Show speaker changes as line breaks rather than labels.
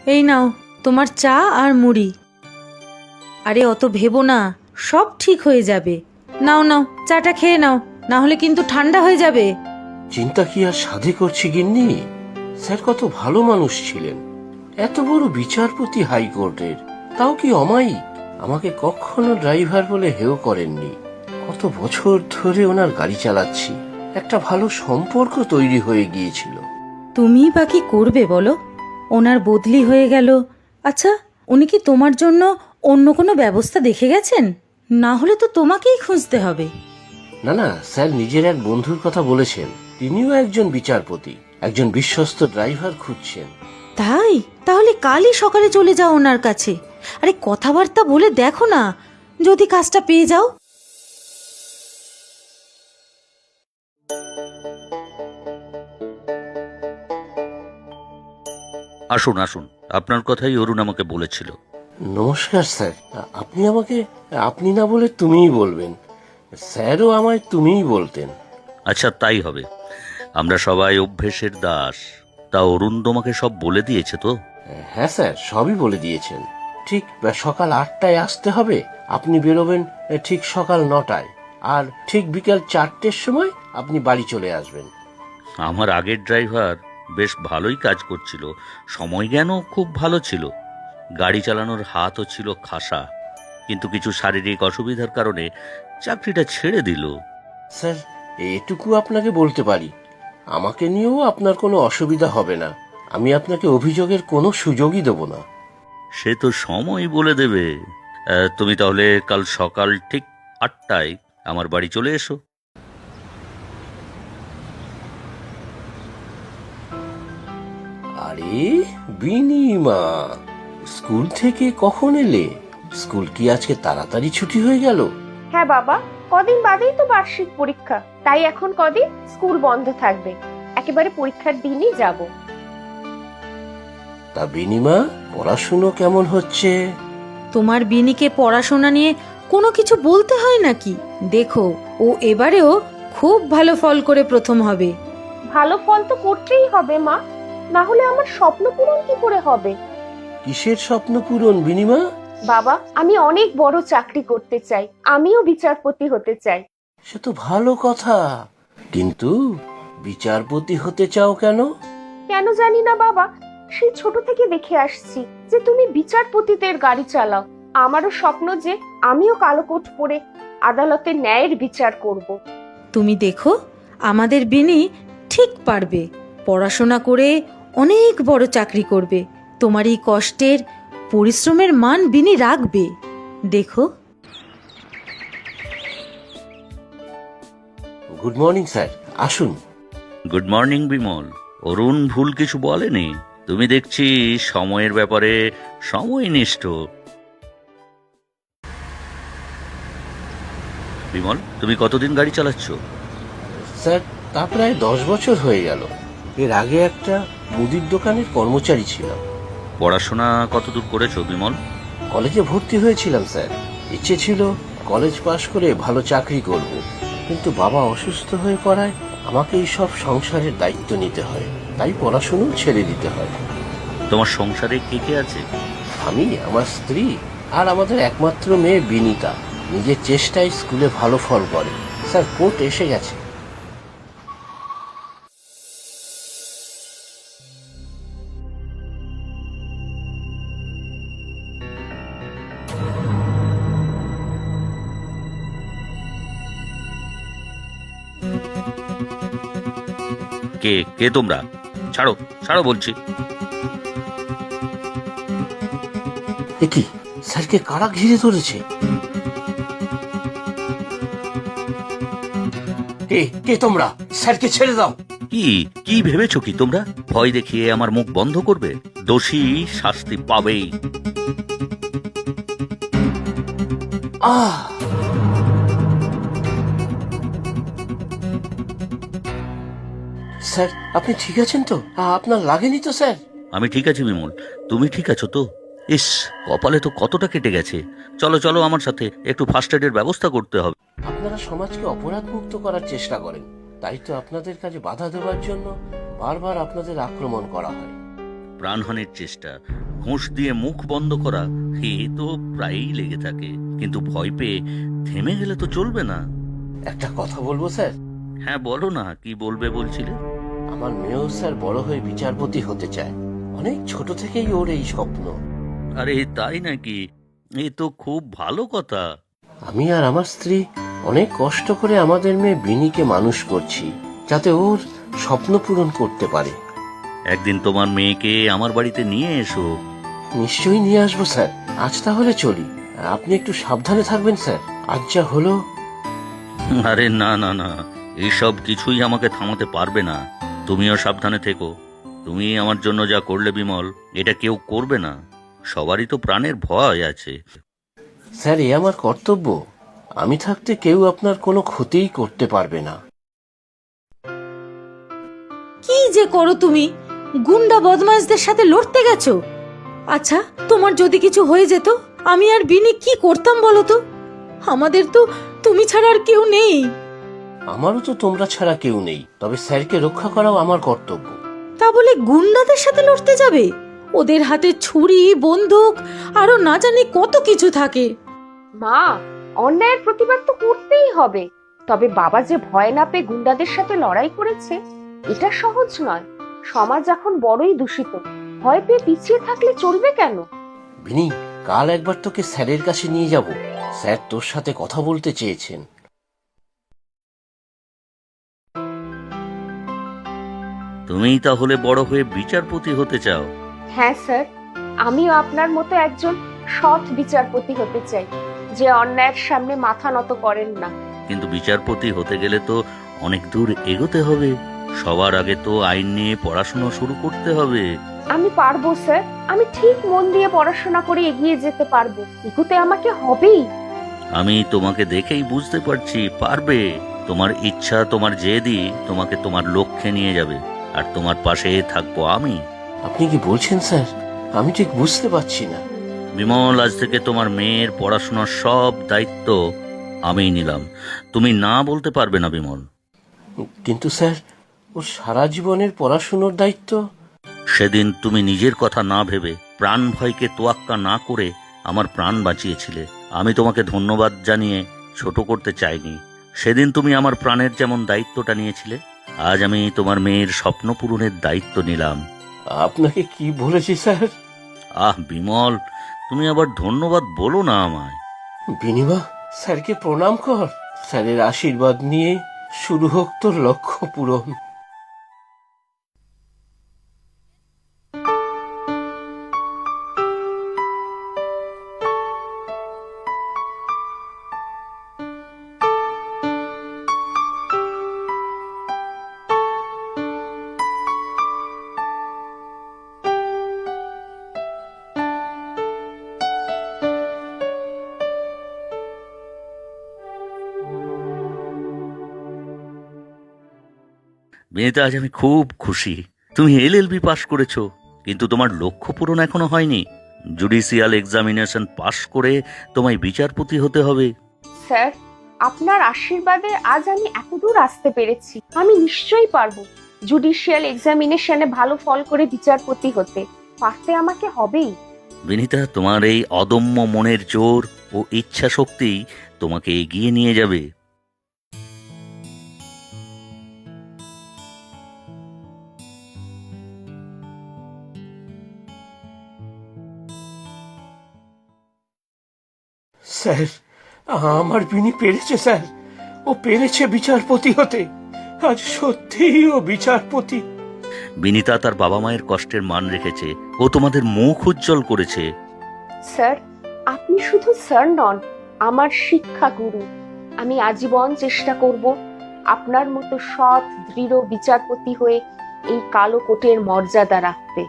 এই নাও তোমার চা আর মুড়ি। আরে অত ভেবো না, সব ঠিক হয়ে যাবে। নাও নাও, চাটা খেয়ে নাও, না হলে কিন্তু ঠান্ডা হয়ে যাবে।
চিন্তা কি আর সাধে করছি গিন্নি? স্যার কত ভালো মানুষ ছিলেন, এত বড় বিচারপতি হাইকোর্টের, তাও কি অমায়িক। আমাকে কখনো ড্রাইভার বলে হেও করেননি। কত বছর ধরে ওনার গাড়ি চালাচ্ছি, একটা ভালো সম্পর্ক তৈরি হয়ে গিয়েছিল।
তুমি বা কি করবে বলো? ওনার বদলি হয়ে গেল। আচ্ছা, উনি কি তোমার জন্য অন্য কোনো ব্যবস্থা দেখে গেছেন? না হলে তো তোমাকেই খুঁজতে হবে।
না না, স্যার নিজের এক বন্ধুর কথা বলেছেন, তিনিও একজন বিচারপতি, একজন বিশ্বস্ত ড্রাইভার খুঁজছেন।
তাই? তাহলে কালই সকালে চলে যাও ওনার কাছে। আরে কথাবার্তা বলে দেখো না, যদি কাজটা পেয়ে যাও।
আসুন আসুন, আপনার কথাই অরুণ আমাকে বলেছিল।
নমস্কার স্যার, আপনি আমাকে আপনি না বলে তুমিই বলবেন। স্যারও আমায় তুমিই বলতেন।
আচ্ছা, তাই হবে। আমরা সবাই অভ্যেসের দাস। তা অরুণ তোমাকে সব বলে দিয়েছে তো?
হ্যাঁ স্যার, সবই বলে দিয়েছেন। ঠিক সকাল 8টায় আসতে হবে, আপনি বেরোবেন ঠিক সকাল 9টায়, আর ঠিক বিকাল 4টের সময় আপনি বাড়ি চলে আসবেন।
আমার আগের ড্রাইভার বেশ ভালোই কাজ করছিল, সময় জ্ঞানও খুব ভালো ছিল, গাড়ি চালানোর হাতও ছিল খাসা, কিন্তু কিছু শারীরিক অসুবিধার কারণে চাকরিটা ছেড়ে দিল।
স্যার, এটুকু আপনাকে বলতে পারি, আমাকে নিয়েও আপনার কোনো অসুবিধা হবে না। আমি আপনাকে অভিযোগের কোনো সুযোগই দেব না।
সে তো সময় বলে দেবে। তুমি তাহলে কাল সকাল ঠিক 8টায় আমার বাড়ি চলে এসো।
আরে বিনিমা, স্কুল থেকে কখন এলে? স্কুল কি আজকে তাড়াতাড়ি ছুটি হয়ে গেল?
হ্যাঁ বাবা, কদিন বাদেই তো বার্ষিক পরীক্ষা, তাই এখন কদিন স্কুল বন্ধ থাকবে। একেবারে পরীক্ষার দিনই যাব।
তা বিনিমা, পড়াশুনো কেমন হচ্ছে?
তোমার বিনিকে পড়াশোনা নিয়ে কোনো কিছু বলতে হয় নাকি? দেখো, ও এবারেও খুব ভালো ফল করে প্রথম হবে।
ভালো ফল তো করতেই হবে মা, না হলে আমার স্বপ্ন পূরণ কি করে হবে?
কিসের স্বপ্ন পূরণ বিনিমা?
বাবা, আমি অনেক বড় চাকরি করতে চাই, আমিও বিচারপতি হতে চাই।
সে তো ভালো কথা, কিন্তু বিচারপতি হতে চাও কেন?
কেন জানি না বাবা, সেই ছোট থেকে দেখে আসছি যে তুমি বিচারপতিদের গাড়ি চালাও। আমারও স্বপ্ন যে আমিও কালো কোট পরে আদালতে ন্যায়ের বিচার করব।
তুমি দেখো, আমাদের বিনি ঠিক পারবে। পড়াশোনা করে অনেক বড় চাকরি করবে। তোমার এই কষ্টের পরিশ্রমের মান বিনি রাখবে, দেখো।
গুড মর্নিং স্যার, আসুন।
Good morning Bimal. অরুণ ভুল কিছু বলেনি। তুমি দেখছি সময়ের ব্যাপারে সময়নিষ্ঠ। বিমল, তুমি কতদিন গাড়ি চালাচ্ছ?
স্যার, তা প্রায় 10 বছর হয়ে গেল। এর আগে একটা মুদির দোকানের কর্মচারী ছিলাম।
পড়াশোনা কতদূর করেছো বিমল?
কলেজে ভর্তি হয়েছিলাম স্যার, ইচ্ছে ছিল কলেজ পাশ করে ভালো চাকরি করব, কিন্তু বাবা অসুস্থ হয়ে পড়ায় আমাকে এই সব সংসারের দায়িত্ব নিতে হয়, তাই পড়াশুনো ছেড়ে দিতে হয়।
তোমার সংসারে কে কে আছে?
আমি, আমার স্ত্রী আর আমাদের একমাত্র মেয়ে বিনিতা। নিজের চেষ্টায় স্কুলে ভালো ফল করে। স্যার, কোর্ট এসে গেছে।
কে কে তোমরা? ছাড়ো ছাড়ো বলছি।
এ কি, স্যারকে কারা ঘিরে ধরেছে? কে কে তোমরা? স্যারকে ছেড়ে দাও।
কি কি ভেবেছো কি তোমরা? ভয় দেখিয়ে আমার মুখ বন্ধ করবে? দোষী শাস্তি পাবেই।
আহ! স্যার, আপনি ঠিক আছেন তো? আপনার লাগেনি তো স্যার?
আমি ঠিক আছি বিমল, তুমি ঠিক আছো তো? ইস, কপালে তো কতটা কেটে গেছে। চলো চলো আমার সাথে, একটু ফার্স্ট এডের ব্যবস্থা করতে হবে।
আপনারা সমাজকে অপরাধ মুক্ত করার চেষ্টা করেন, তাই তো আপনাদের কাজে বাধা দেওয়ার জন্য বারবার আপনাদের আক্রমণ করা হয়।
প্রাণহানির চেষ্টা, ঘুষ দিয়ে মুখ বন্ধ করা, এ তো প্রায়ই লেগে থাকে। কিন্তু ভয় পেয়ে থেমে গেলে তো চলবে না।
একটা কথা বলবো স্যার?
হ্যাঁ বলো না, কি বলবে বলছিলে?
আমার মেয়েও স্যার বড় হয়ে বিচারপতি হতে চায়। অনেক ছোট থেকেই ওর এই স্বপ্ন।
আরে তাই নাকি? এ তো খুব ভালো কথা।
আমি আর আমার স্ত্রী অনেক কষ্ট করে আমাদের মেয়ে বিনিকে মানুষ করছি, যাতে ওর স্বপ্ন পূরণ করতে পারে।
একদিন তোমার মেয়েকে আমার বাড়িতে নিয়ে এসো।
নিশ্চয়ই নিয়ে আসবো স্যার। আজ তাহলে চলি। আপনি একটু সাবধানে থাকবেন স্যার। আজ যা হলো।
আরে না না না, এসব কিছুই আমাকে থামাতে পারবে না। তুমিও সাবধানে থেকো। তুমি আমার জন্য যা করলে বিমল, এটা কেউ করবে না। সবারই তো প্রাণের ভয় আছে।
স্যার, এ আমার কর্তব্য। আমি থাকতে কেউ আপনার কোনো ক্ষতিই করতে পারবে না।
কি যে করো তুমি? গুন্ডা বদমাশদের সাথে লড়তে গেছো? আচ্ছা, তোমার যদি কিছু হয়ে যেত, আমি আর বিনি কি করতাম বলো তো? আমাদের তো তুমি ছাড়া আর কেউ নেই।
আমারও তো তোমরা ছাড়া কেউ নেই, তবে স্যারকে রক্ষা করাও আমার কর্তব্য।
তা বলে গুন্ডাদের সাথে লড়তে যাবে? ওদের হাতে ছুরি, বন্দুক, আরো না জানি কত কিছু থাকে।
মা, অন্যায়ের প্রতিবাদ তো করতেই হবে। তবে বাবা যে ভয় না পেয়ে গুন্ডাদের সাথে লড়াই করেছে, এটা সহজ নয়। সমাজ এখন বড়ই দূষিত। ভয় পেয়ে পিছিয়ে থাকলে চলবে কেন?
বিনি, কাল একবার তোকে স্যারের কাছে নিয়ে যাব। স্যার তোর সাথে কথা বলতে চেয়েছেন।
তুমিই তাহলে বড় হয়ে বিচারপতি হতে চাও?
হ্যাঁ স্যার, আমিও আপনার মতো একজন সৎ বিচারপতি হতে চাই, যে অন্যায়ের সামনে মাথা নত করেন না।
কিন্তু বিচারপতি হতে গেলে তো অনেক দূর এগোতে হবে। সবার আগে তো আইন নিয়ে পড়াশোনা শুরু করতে হবে।
আমি পারবো স্যার। আমি ঠিক মন দিয়ে পড়াশোনা করে এগিয়ে যেতে পারবো। এগোতে আমাকে হবেই।
আমি তোমাকে দেখেই বুঝতে পারছি পারবে। তোমার ইচ্ছা, তোমার জেদি তোমাকে তোমার লক্ষ্যে নিয়ে যাবে। আর তোমার পাশে থাকবো আমি।
আপনি কি বলছেন স্যার? আমি ঠিক বুঝতে পারছি না।
বিমল, আজ থেকে তোমার মেয়ের পড়াশোনার সব দায়িত্ব আমি নিলাম। তুমি না বলতে পারবে না বিমল।
কিন্তু স্যার, ওর সারা জীবনের পড়াশুনোর দায়িত্ব।
সেদিন তুমি নিজের কথা না ভেবে, প্রাণ ভয়কে তোয়াক্কা না করে আমার প্রাণ বাঁচিয়েছিলে। আমি তোমাকে ধন্যবাদ জানিয়ে ছোট করতে চাইনি। সেদিন তুমি আমার প্রাণের যেমন দায়িত্বটা নিয়েছিলে, আজ আমি তোমার মেয়ের স্বপ্ন পূরণের দায়িত্ব নিলাম।
আপনাকে কি বলেছি স্যার?
আহ বিমল, তুমি আবার ধন্যবাদ বলো না আমায়।
বিনিমা, স্যারকে প্রণাম কর। স্যারের আশীর্বাদ নিয়ে শুরু হোক তোর লক্ষ্য পূরণ।
বিনীতা, আজ আমি খুব খুশি। তুমি এলএলবি পাশ করেছো, কিন্তু তোমার লক্ষ্য পূরণ এখনো হয়নি। জুডিশিয়াল এক্সামিনেশন পাশ করে তোমায় বিচারপতি হতে হবে।
স্যার, আপনার আশীর্বাদে আজ আমি এতদূর আসতে পেরেছি। আমি নিশ্চয়ই পারবো জুডিশিয়াল এক্সামিনেশনে ভালো ফল করে বিচারপতি হতে। পারতে আমাকে হবেই।
বিনীতা, তোমার এই অদম্য মনের জোর ও ইচ্ছা শক্তি তোমাকে এগিয়ে নিয়ে যাবে।
স্যার, আমার বিনি পেরেছে স্যার। ও পেরেছে বিচারপতি হতে। আজ সত্যিই ও বিচারপতি।
বিনীতা তার বাবা মায়ের কষ্টের মান রেখেছে। ও তোমাদের মুখ উজ্জ্বল করেছে।
স্যার, আপনি শুধু স্যার নন, আমার শিক্ষা গুরু। আমি আজীবন চেষ্টা করব আপনার মতো সৎ, দৃঢ় বিচারপতি হয়ে এই কালো কোটের মর্যাদা রাখতে।